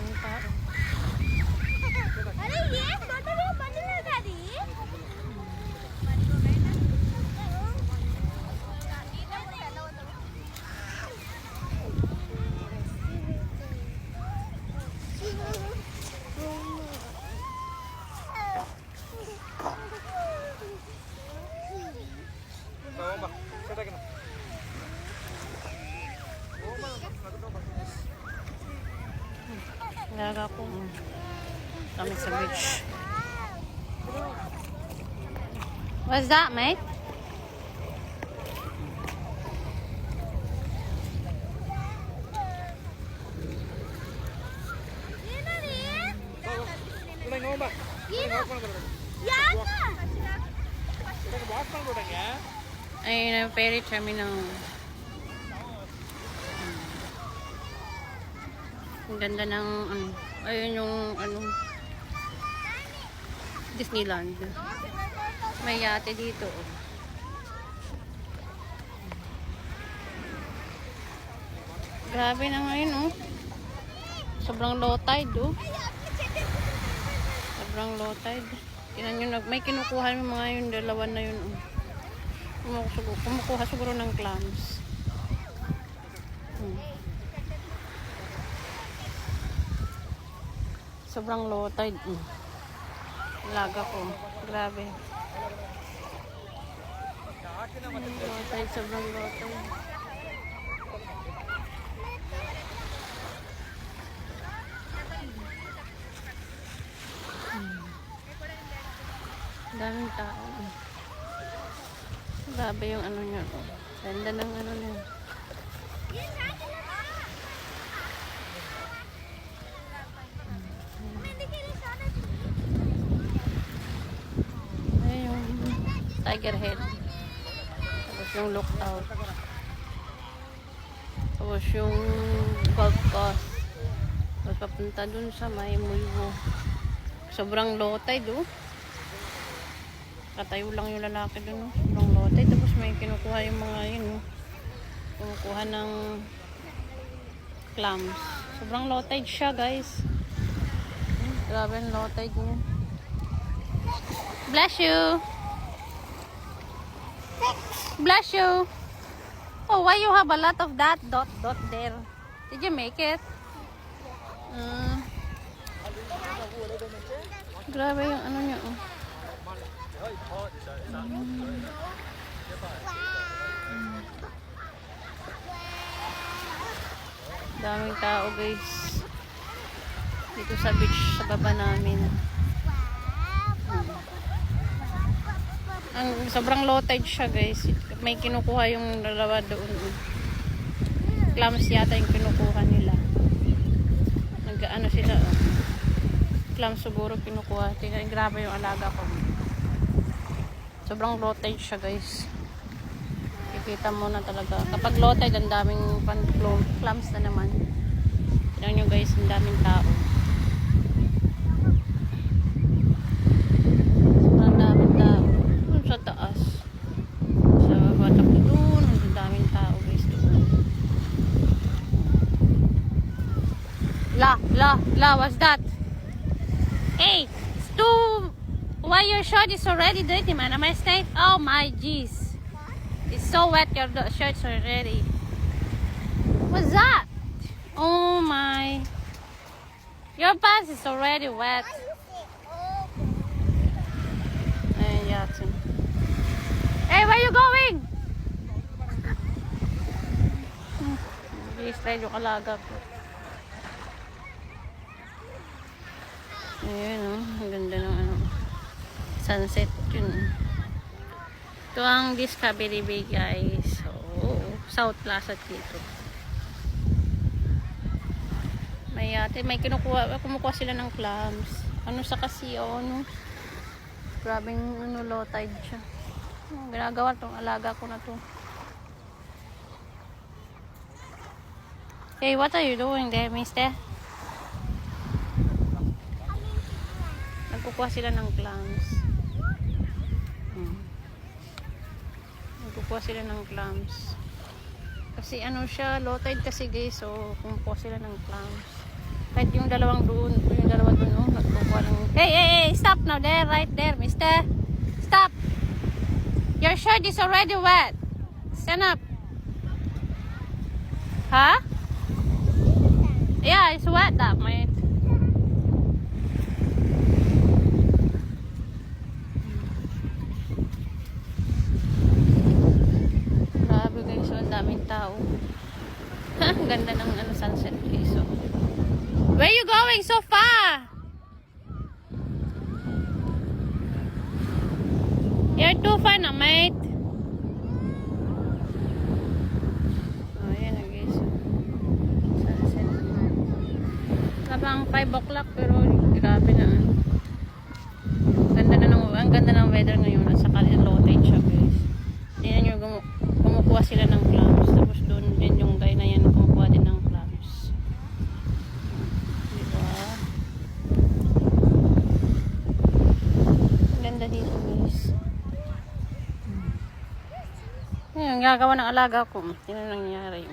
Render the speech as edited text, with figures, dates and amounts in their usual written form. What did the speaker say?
Daming tao. Alaga ko. Kami sa beach. What's that, mate? Ayun ang ferry terminal. Ang ganda ng ayun yung Disneyland. May yate dito. Grabe na ngayon sobrang low tide sobrang low tide. Tingnan nyo, may kinukuha yung mga yung dalawa na yun kumukuha siguro ng clams. Sobrang low tide. Laga ko. Grabe. Low tide, sobrang low tide. Daming tao. Grabe yung niya. Ganda ng niya. Tiger Head. Tapos yung Lookout. Tapos yung Gold Coast. Tapos papunta dun sa may Muibo. Sobrang low tide Katayo lang yung lalaki dun Sobrang low tide. Tapos may kinukuha yung mga yun kumukuha ng clams. Sobrang low tide siya, guys. Grabe ang low tide niya. Bless you! Bless you. Oh, why you have a lot of that dot there? Did you make it? Grabe yung niya. Daming tao, guys. Dito sa beach sa baba namin. Ang sobrang low tide siya, guys. May kinukuha yung dalawa doon. Clams yata yung kinukuha nila. Nag-ano sila Clams siguro kinukuha. Tingnan, grabe yung alaga ko. Sobrang low tide siya, guys. Kikita mo na talaga. Kapag low tide, ang daming clams na naman. Tingnan nyo, guys, ang daming tao. Sa taas sa batak doon ang daming tao, guys, doon. What's that? Hey, why your shirt is already dirty, man? Am I staying? Oh my jeez, it's so wet, your shirt's already. What's that? Oh my, your pants is already wet. Hey, where you going? I-slide yung alaga ko. Ayan, ang ganda ng sunset yun. Ito ang Discovery Bay, guys. So, South Plaza dito. May kumukuha sila ng clams. Sa kasi, grabing low tide siya. Ginagawa tong alaga ko na to. Hey, what are you doing there, mister? Nagkukuha sila ng clams. Nagkukuha sila ng clams. Kasi siya, low tide kasi, guys. So, kumukuha sila ng clams. Kahit yung dalawang doon, yung dalawa doon, oh, nagkukuha ng... Hey, stop now there, right there, mister. Stop. Your shirt is already wet. Stand up. Huh? Yeah, it's wet that, mate. Grabe guys, so ang daming tao. Ang ganda ng sunset guys. So. Where you going so far? You're too far na, mate. Oh, yan na guys. Sunset. Labang 5 o'clock pero grabe na. Ang ganda ng weather ngayon at saka low tide siya guys. Tingnan nyo, kumukuha sila ng clams. Tapos doon din yung guy na yan kumukuha din ng clams. Diba? Ang ganda dito guys. Yan, ang gagawa ng alaga ko. Yan ang nangyari.